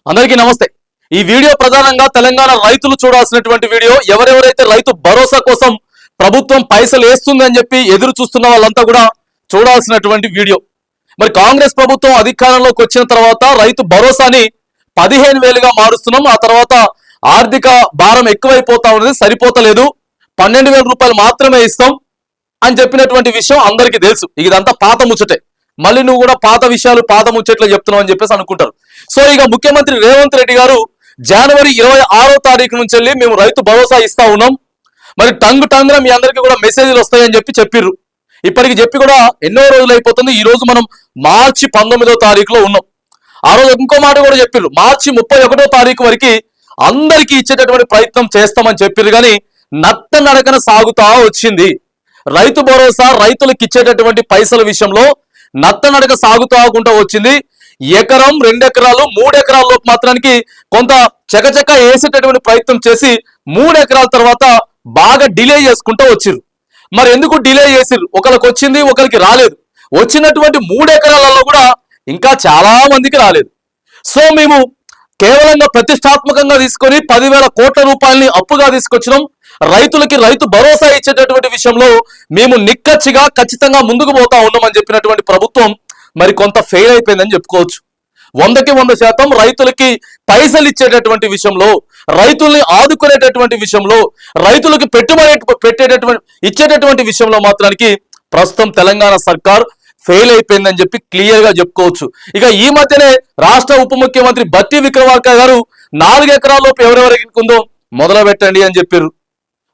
అందరికీ నమస్తే। ఈ వీడియో ప్రధానంగా తెలంగాణ రైతులు చూడాల్సినటువంటి వీడియో। ఎవరెవరైతే రైతు భరోసా కోసం ప్రభుత్వం పైసలు వేస్తుందని చెప్పి ఎదురు చూస్తున్న వాళ్ళంతా కూడా చూడాల్సినటువంటి వీడియో। మరి కాంగ్రెస్ ప్రభుత్వం అధికారంలోకి వచ్చిన తర్వాత రైతు భరోసాని 15,000గా మారుస్తున్నాం। ఆ తర్వాత ఆర్థిక భారం ఎక్కువైపోతా ఉన్నది, సరిపోతలేదు, 12,000 రూపాయలు మాత్రమే ఇస్తాం అని చెప్పినటువంటి విషయం అందరికీ తెలుసు। ఇదంతా పాత ముచ్చటే, మళ్ళీ నువ్వు కూడా పాత విషయాలు పాత ముచ్చట్లు చెప్తున్నావు అని చెప్పేసి అనుకుంటారు। సో ఇక ముఖ్యమంత్రి రేవంత్ రెడ్డి గారు జనవరి 26వ తారీఖు నుంచి వెళ్ళి మేము రైతు భరోసా ఇస్తా ఉన్నాం, మరి టంగున మీ అందరికీ కూడా మెసేజ్లు వస్తాయని చెప్పిర్రు। ఇప్పటికి చెప్పి కూడా ఎన్నో రోజులు అయిపోతుంది। ఈ రోజు మనం మార్చి 19వ తారీఖులో ఉన్నాం। ఆ రోజు ఇంకో మాట కూడా చెప్పిర్రు, మార్చి 31వ తారీఖు వరకు అందరికీ ఇచ్చేటటువంటి ప్రయత్నం చేస్తామని చెప్పిర్రు, కానీ నత్త నడకన సాగుతా వచ్చింది రైతు భరోసా। రైతులకు ఇచ్చేటటువంటి పైసల విషయంలో నత్త నడక సాగుతా వచ్చింది। ఎకరం, 2 ఎకరాలు, 3 ఎకరాల లోపు మాత్రానికి కొంత చకచక వేసేటటువంటి ప్రయత్నం చేసి 3 ఎకరాల తర్వాత బాగా డిలే చేసుకుంటూ వచ్చిర్రు। మరి ఎందుకు డిలే చేసిర్రు? ఒకరికి వచ్చింది, ఒకరికి రాలేదు। వచ్చినటువంటి 3 ఎకరాలలో కూడా ఇంకా చాలా మందికి రాలేదు। సో మేము కేవలంగా ప్రతిష్టాత్మకంగా తీసుకొని 10,000 కోట్ల రూపాయలని అప్పుగా తీసుకొచ్చినాం। రైతులకి రైతు భరోసా ఇచ్చేటటువంటి విషయంలో మేము నిక్కచ్చిగా ఖచ్చితంగా ముందుకు పోతా ఉన్నామని చెప్పినటువంటి ప్రభుత్వం మరి కొంత ఫెయిల్ అయిపోయిందని చెప్పుకోవచ్చు। 100కి 100% రైతులకి పైసలు ఇచ్చేటటువంటి విషయంలో, రైతుల్ని ఆదుకునేటటువంటి విషయంలో, రైతులకి పెట్టుబడి ఇచ్చేటటువంటి విషయంలో మాత్రానికి ప్రస్తుతం తెలంగాణ సర్కార్ ఫెయిల్ అయిపోయిందని చెప్పి క్లియర్ గా చెప్పుకోవచ్చు। ఇక ఈ మధ్యనే రాష్ట్ర ఉప ముఖ్యమంత్రి బట్టి విక్రమార్క గారు 4 ఎకరాల లోపు ఎవరెవరికి ఉందో మొదలు పెట్టండి అని చెప్పారు।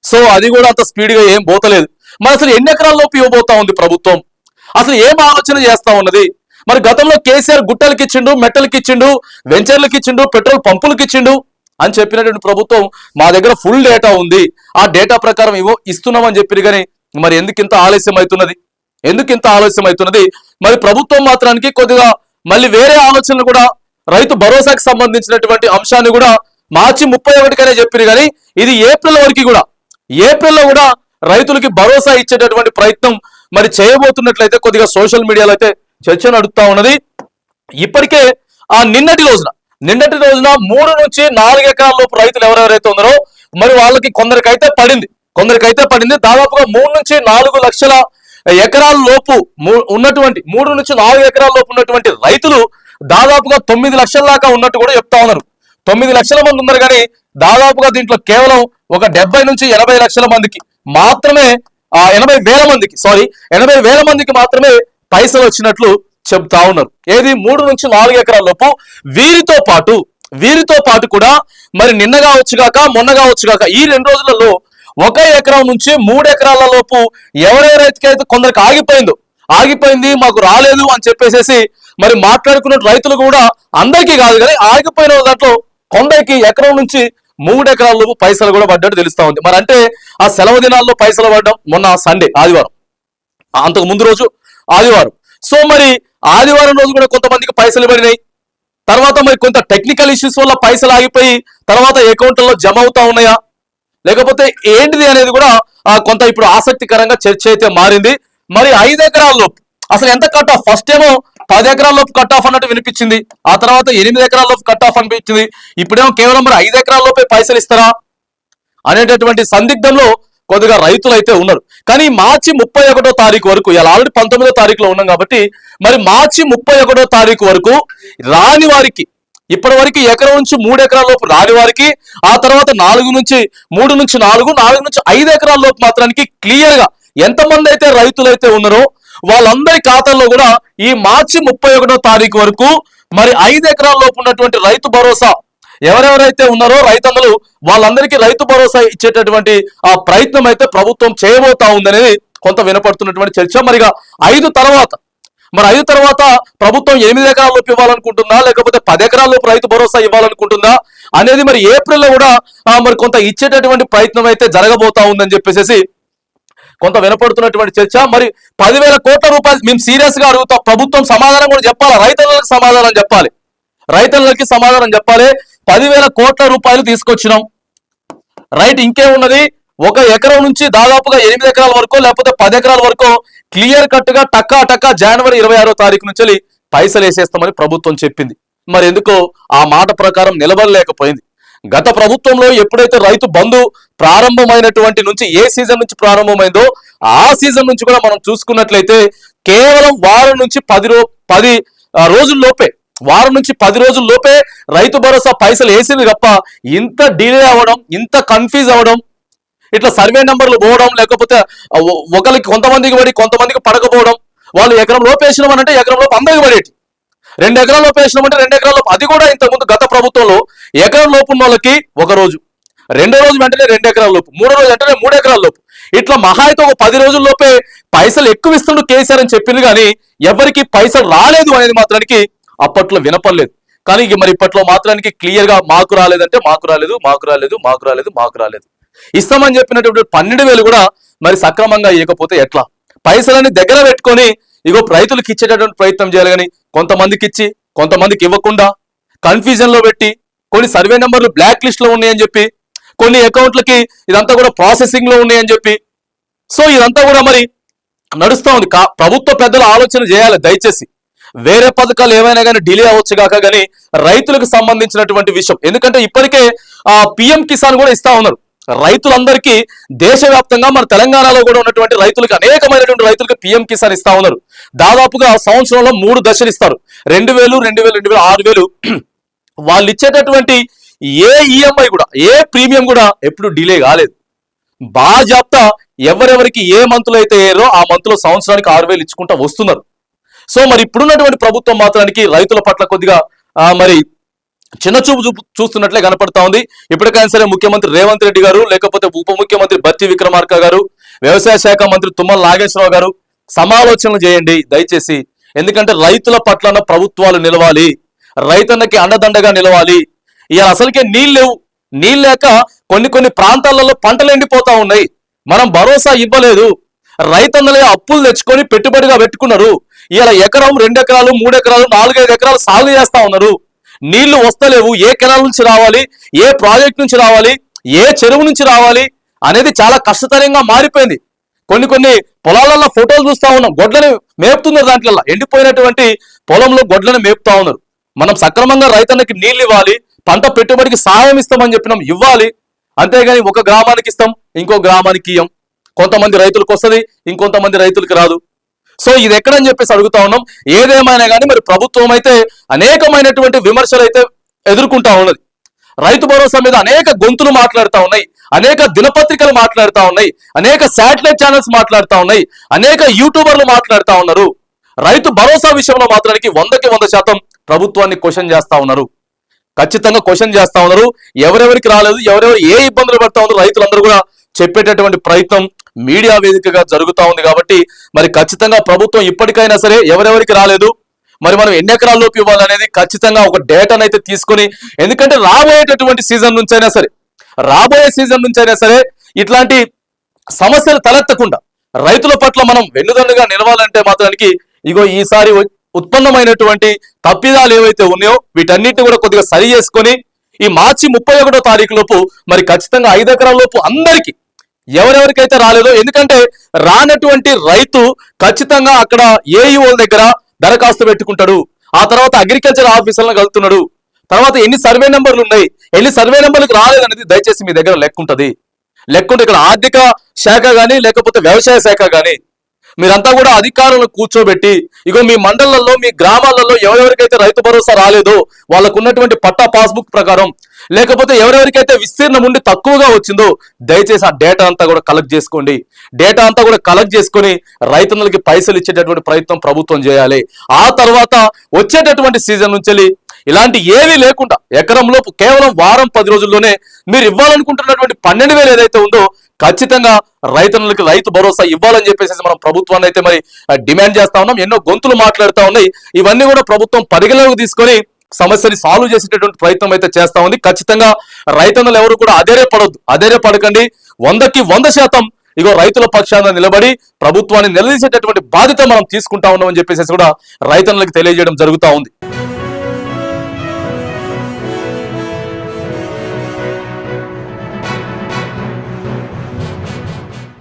సో అది కూడా అంత స్పీడ్ గా ఏం పోతలేదు। మరి అసలు ఎన్ని ఎకరాల లోపు ఇవ్వబోతా ఉంది ప్రభుత్వం? అసలు ఏం ఆలోచన చేస్తా ఉన్నది? మరి గతంలో కేసీఆర్ గుట్టలకి ఇచ్చిండు, మెట్టలకి ఇచ్చిండు, వెంచర్లకి ఇచ్చిండు, పెట్రోల్ పంపులకి ఇచ్చిండు అని చెప్పినటువంటి ప్రభుత్వం మా దగ్గర ఫుల్ డేటా ఉంది, ఆ డేటా ప్రకారం ఇస్తున్నామని చెప్పిరు, కానీ మరి ఎందుకు ఇంత ఆలస్యం అవుతున్నది? మరి ప్రభుత్వం మాత్రానికి కొద్దిగా మళ్ళీ వేరే ఆలోచనలు కూడా రైతు భరోసాకి సంబంధించినటువంటి అంశాన్ని కూడా మార్చి 31కనే చెప్పిరు, కానీ ఇది ఏప్రిల్ వరకు కూడా రైతులకి భరోసా ఇచ్చేటటువంటి ప్రయత్నం మరి చేయబోతున్నట్లయితే కొద్దిగా సోషల్ మీడియాలో అయితే చర్చ నడుస్తా ఉన్నది। ఇప్పటికే ఆ నిన్నటి రోజున 3 నుంచి 4 ఎకరాల లోపు రైతులు ఎవరెవరైతే ఉన్నారో మరి వాళ్ళకి కొందరికైతే పడింది దాదాపుగా 3 నుంచి 4 లక్షల ఎకరాల లోపు ఉన్నటువంటి 3 నుంచి 4 ఎకరాల లోపు ఉన్నటువంటి రైతులు దాదాపుగా 9 లక్షల దాకా ఉన్నట్టు కూడా చెప్తా ఉన్నారు। 9 లక్షల మంది ఉన్నారు, కానీ దాదాపుగా దీంట్లో కేవలం ఒక 70 నుంచి 80 లక్షల మందికి మాత్రమే 80,000 మందికి మాత్రమే పైసలు వచ్చినట్లు చెప్తా ఉన్నారు। ఏది 3 నుంచి 4 ఎకరాల లోపు। వీరితో పాటు కూడా మరి నిన్న కావచ్చుగాక మొన్న కావచ్చుగాక ఈ 2 రోజులలో 1 ఎకరం నుంచి 3 ఎకరాల లోపు ఎవరెవరైతే కొందరికి ఆగిపోయింది మాకు రాలేదు అని చెప్పేసి మరి మాట్లాడుకున్న రైతులు కూడా అందరికీ కాదు, కానీ ఆగిపోయిన దాంట్లో కొందరికి ఎకరం నుంచి 3 ఎకరాల లోపు పైసలు కూడా పడ్డట్టు తెలుస్తా ఉంది। మరి అంటే ఆ సెలవు దినాల్లో పైసలు పడ్డం మొన్న సండే, ఆదివారం, అంతకు ముందు రోజు ఆదివారం। సో మరి ఆదివారం రోజు కూడా కొంతమందికి పైసలు పడినాయి, తర్వాత మరి కొంత టెక్నికల్ ఇష్యూస్ వల్ల పైసలు ఆగిపోయి తర్వాత అకౌంట్లలో జమ అవుతా ఉన్నాయా లేకపోతే ఏంటిది అనేది కూడా కొంత ఇప్పుడు ఆసక్తికరంగా చర్చ అయితే మారింది। మరి 5 ఎకరాల లోపు అసలు ఎంత కట్ ఆఫ్? ఫస్ట్ ఏమో 10 ఎకరాల లోపు కట్ ఆఫ్ అన్నట్టు వినిపించింది, ఆ తర్వాత 8 ఎకరాల లోపు కట్ ఆఫ్ అనిపించింది, ఇప్పుడేమో కేవలం మరి 5 ఎకరాల లోపే పైసలు ఇస్తారా అనేటటువంటి సందిగ్ధంలో కొద్దిగా రైతులు అయితే ఉన్నారు। కానీ మార్చి 31వ తారీఖు వరకు, ఇలా ఆల్రెడీ 19వ తారీఖులో ఉన్నాం కాబట్టి మరి మార్చి 31వ తారీఖు వరకు రాని వారికి, ఇప్పటి వరకు ఎకరం నుంచి 3 ఎకరాల లోపు రాని వారికి, ఆ తర్వాత 3 నుంచి 4 నుంచి 5 ఎకరాల లోపు మాత్రానికి క్లియర్ గా ఎంతమంది అయితే రైతులు అయితే ఉన్నారో వాళ్ళందరి ఖాతాల్లో కూడా ఈ మార్చి 31వ తారీఖు వరకు మరి 5 ఎకరాల లోపు ఉన్నటువంటి రైతు భరోసా ఎవరెవరైతే ఉన్నారో రైతన్నలు వాళ్ళందరికీ రైతు భరోసా ఇచ్చేటటువంటి ఆ ప్రయత్నం అయితే ప్రభుత్వం చేయబోతా ఉందనేది కొంత వినపడుతున్నటువంటి చర్చ। మరిగా 5 తర్వాత ప్రభుత్వం 8 ఎకరాల లోపు ఇవ్వాలనుకుంటుందా లేకపోతే 10 ఎకరాల లోపు రైతు భరోసా ఇవ్వాలనుకుంటుందా అనేది మరి ఏప్రిల్లో కూడా మరి కొంత ఇచ్చేటటువంటి ప్రయత్నం అయితే జరగబోతా ఉందని చెప్పేసి కొంత వినపడుతున్నటువంటి చర్చ। మరి 10,000 కోట్ల రూపాయలు మేము సీరియస్ గా అడుగుతాం, ప్రభుత్వం సమాధానం కూడా చెప్పాలి, రైతులకి సమాధానం చెప్పాలి। 10,000 కోట్ల రూపాయలు తీసుకొచ్చినాం, రైట్, ఇంకేమున్నది? 1 ఎకరం నుంచి దాదాపుగా 8 ఎకరాల వరకు లేకపోతే 10 ఎకరాల వరకు క్లియర్ కట్ గా టక్కా జనవరి 26వ తారీఖు నుంచి పైసలు వేసేస్తామని ప్రభుత్వం చెప్పింది। మరి ఎందుకో ఆ మాట ప్రకారం నిలబడలేకపోయింది. గత ప్రభుత్వంలో ఎప్పుడైతే రైతు బంధు ప్రారంభమైనటువంటి నుంచి ఏ సీజన్ నుంచి ప్రారంభమైందో ఆ సీజన్ నుంచి కూడా మనం చూసుకున్నట్లయితే కేవలం వారం నుంచి 10 రోజుల్లోపే వారం నుంచి 10 రోజుల్లోపే రైతు భరోసా పైసలు వేసింది తప్ప ఇంత డిలే అవ్వడం, ఇంత కన్ఫ్యూజ్ అవ్వడం, ఇట్లా సర్వే నెంబర్లు పోవడం, లేకపోతే ఒకరికి కొంతమందికి పడి కొంతమందికి పడకపోవడం, వాళ్ళు ఎకరం లోపు వేసినామనంటే ఎకరం లోపు అందరికి పడేటి, 2 ఎకరాల లోపు వేసినామంటే 2 ఎకరాల లోపు, అది కూడా ఇంతకుముందు గత ప్రభుత్వంలో ఎకరం లోపు ఉన్న వాళ్ళకి 1 రోజు, 2వ రోజు వెంటనే 2 ఎకరాల లోపు, 3వ రోజు వెంటనే 3 ఎకరాల లోపు, ఇట్లా మహా అయితే ఒక 10 రోజుల్లోపే పైసలు ఎక్కువ ఇస్తుండు కేసీఆర్ అని చెప్పింది కానీ ఎవరికి పైసలు రాలేదు అనేది మాత్రానికి అప్పట్లో వినపడలేదు. కానీ మరి ఇప్పట్లో మాత్రానికి క్లియర్ గా మాకు రాలేదంటే మాకు రాలేదు, మాకు రాలేదు, మాకు రాలేదు, మాకు రాలేదు. ఇస్తామని చెప్పినటువంటి 12,000 కూడా మరి సక్రమంగా ఇవ్వకపోతే ఎట్లా? పైసలని దగ్గర పెట్టుకొని ఇగో రైతులకు ఇచ్చేటటువంటి ప్రయత్నం చేయాలి కానీ కొంతమందికి ఇచ్చి కొంతమందికి ఇవ్వకుండా కన్ఫ్యూజన్ లో పెట్టి, కొన్ని సర్వే నెంబర్లు బ్లాక్ లిస్ట్ లో ఉన్నాయని చెప్పి, కొన్ని అకౌంట్లకి ఇదంతా కూడా ప్రాసెసింగ్ లో ఉన్నాయని చెప్పి, సో ఇదంతా కూడా మరి నడుస్తూ ఉంది. ప్రభుత్వ పెద్దలు ఆలోచన చేయాలి దయచేసి. వేరే పథకాలు ఏమైనా కానీ డిలే అవ్వచ్చు కాక కానీ రైతులకు సంబంధించినటువంటి విషయం, ఎందుకంటే ఇప్పటికే పిఎం కిసాన్ కూడా ఇస్తా ఉన్నారు రైతులందరికీ. దేశవ్యాప్తంగా మన తెలంగాణలో కూడా ఉన్నటువంటి రైతులకు, అనేకమైనటువంటి రైతులకు పిఎం కిసాన్ ఇస్తా ఉన్నారు. దాదాపుగా సంవత్సరంలో 3 దశలు ఇస్తారు, 2,000, 2,000, 2,000, 6,000. వాళ్ళు ఇచ్చేటటువంటి ఏ ఈఎంఐ కూడా, ఏ ప్రీమియం కూడా ఎప్పుడు డిలే కాలేదు. బాజాప్తా ఎవరెవరికి ఏ మంత్లో అయితే ఏరో ఆ మంత్లో సంవత్సరానికి 6,000 ఇచ్చుకుంటా వస్తున్నారు. సో మరి ఇప్పుడున్నటువంటి ప్రభుత్వం మాత్రానికి రైతుల పట్ల కొద్దిగా మరి చిన్న చూపు చూస్తున్నట్లే కనపడతా ఉంది. ఇప్పటికైనా సరే ముఖ్యమంత్రి రేవంత్ రెడ్డి గారు, లేకపోతే ఉప ముఖ్యమంత్రి బట్టి విక్రమార్క గారు, వ్యవసాయ శాఖ మంత్రి తుమ్మల నాగేశ్వరరావు గారు సమాలోచనలు చేయండి దయచేసి. ఎందుకంటే రైతుల పట్ల ప్రభుత్వాలు నిలవాలి, రైతన్నకి అండదండగా నిలవాలి. ఇక అసలుకే నీళ్ళు లేవు, నీళ్ళు లేక కొన్ని ప్రాంతాలలో పంటలు ఎండిపోతా ఉన్నాయి. మనం భరోసా ఇవ్వలేదు, రైతన్నలే అప్పులు తెచ్చుకొని పెట్టుబడిగా పెట్టుకున్నారు. ఇలా ఎకరం, 2 ఎకరాలు, 3 ఎకరాలు, 4-5 ఎకరాలు సాగు చేస్తా ఉన్నారు. నీళ్లు వస్తలేవు. ఏ కెనాల్ నుంచి రావాలి, ఏ ప్రాజెక్ట్ నుంచి రావాలి, ఏ చెరువు నుంచి రావాలి అనేది చాలా కష్టతరంగా మారిపోయింది. కొన్ని పొలాలలో ఫోటోలు చూస్తా ఉన్నాం, గొడ్లను మేపుతున్నారు. దాంట్లో ఎండిపోయినటువంటి పొలంలో గొడ్లను మేపుతా ఉన్నారు. మనం సక్రమంగా రైతన్నకి నీళ్ళు ఇవ్వాలి, పంట పెట్టుబడికి సహాయం ఇస్తామని చెప్పినాం, ఇవ్వాలి. అంతేగాని ఒక గ్రామానికి ఇస్తాం, ఇంకో గ్రామానికి ఇయ్యం. కొంతమంది రైతులకు వస్తుంది, ఇంకొంతమంది రైతులకి రాదు. సో ఇది ఎక్కడని చెప్పేసి అడుగుతా ఉన్నాం. ఏదేమైనా కానీ మరి ప్రభుత్వం అయితే అనేకమైనటువంటి విమర్శలు అయితే ఎదుర్కొంటా ఉన్నది. రైతు భరోసా మీద అనేక గొంతులు మాట్లాడుతూ ఉన్నాయి, అనేక దినపత్రికలు మాట్లాడుతూ ఉన్నాయి, అనేక శాటిలైట్ ఛానల్స్ మాట్లాడుతూ ఉన్నాయి, అనేక యూట్యూబర్లు మాట్లాడుతూ ఉన్నారు. రైతు భరోసా విషయంలో మాత్రానికి 100కి 100% ప్రభుత్వాన్ని క్వశ్చన్ చేస్తా ఉన్నారు. ఖచ్చితంగా క్వశ్చన్ చేస్తా ఉన్నారు. ఎవరెవరికి రాలేదు, ఎవరెవరు ఏ ఇబ్బందులు పడతా ఉన్నారు రైతులందరూ కూడా చెప్పేటటువంటి ప్రయత్నం మీడియా వేదికగా జరుగుతా ఉంది. కాబట్టి మరి ఖచ్చితంగా ప్రభుత్వం ఇప్పటికైనా సరే ఎవరెవరికి రాలేదు, మరి మనం ఎన్ని ఎకరాల్లోకి ఇవ్వాలనేది ఖచ్చితంగా ఒక డేటాను అయితే తీసుకొని, ఎందుకంటే రాబోయేటటువంటి సీజన్ నుంచైనా సరే ఇట్లాంటి సమస్యలు తలెత్తకుండా రైతుల పట్ల మనం వెన్నుదన్నుగా నిలవాలంటే మాత్రానికి ఇగో ఈసారి ఉత్పన్నమైనటువంటి తప్పిదాలు ఏవైతే ఉన్నాయో వీటన్నిటిని కూడా కొద్దిగా సరి చేసుకొని ఈ మార్చి 31వ తారీఖు లోపు మరి ఖచ్చితంగా 5 ఎకరాల లోపు అందరికీ ఎవరెవరికైతే రాలేదో, ఎందుకంటే రానటువంటి రైతు ఖచ్చితంగా అక్కడ ఏఈఓ దగ్గర దరఖాస్తు పెట్టుకుంటాడు, ఆ తర్వాత అగ్రికల్చర్ ఆఫీసర్లను కలుగుతున్నాడు, తర్వాత ఎన్ని సర్వే నెంబర్లు ఉన్నాయి, ఎన్ని సర్వే నెంబర్లకు రాలేదనేది దయచేసి మీ దగ్గర లెక్కుంటది. లెక్కుంటే ఇక్కడ ఆర్థిక శాఖ కానీ లేకపోతే వ్యవసాయ శాఖ కానీ మీరంతా కూడా అధికారులను కూర్చోబెట్టి ఇగో మీ మండలాల్లో, మీ గ్రామాలలో ఎవరెవరికైతే రైతు భరోసా రాలేదో వాళ్ళకు ఉన్నటువంటి పట్టా పాస్బుక్ ప్రకారం, లేకపోతే ఎవరెవరికైతే విస్తీర్ణం ఉండి తక్కువగా వచ్చిందో దయచేసి ఆ డేటా అంతా కూడా కలెక్ట్ చేసుకోండి. డేటా అంతా కూడా కలెక్ట్ చేసుకొని రైతులకి పైసలు ఇచ్చేటటువంటి ప్రయత్నం ప్రభుత్వం చేయాలి. ఆ తర్వాత వచ్చేటటువంటి సీజన్ నుంచి ఇలాంటి ఏమీ లేకుండా ఎకరంలోపు కేవలం వారం 10 రోజుల్లోనే మీరు ఇవ్వాలనుకుంటున్నటువంటి 12,000 ఏదైతే ఉందో ఖచ్చితంగా రైతులకి రైతు భరోసా ఇవ్వాలని చెప్పేసి మనం ప్రభుత్వాన్ని అయితే మరి డిమాండ్ చేస్తా ఉన్నాం. ఎన్నో గొంతులు మాట్లాడుతూ ఉన్నాయి. ఇవన్నీ కూడా ప్రభుత్వం పరిగణలోకి తీసుకొని సమస్యని సాల్వ్ చేసేటటువంటి ప్రయత్నం అయితే చేస్తా ఉంది. ఖచ్చితంగా రైతన్నలు ఎవరు కూడా అధైర్యపడకండి. 100కి 100% ఇగో రైతుల పక్షాన నిలబడి ప్రభుత్వాన్ని నిలదీసేటటువంటి బాధ్యత మనం తీసుకుంటా ఉన్నామని చెప్పేసి కూడా రైతన్నలకు తెలియజేయడం జరుగుతూ ఉంది.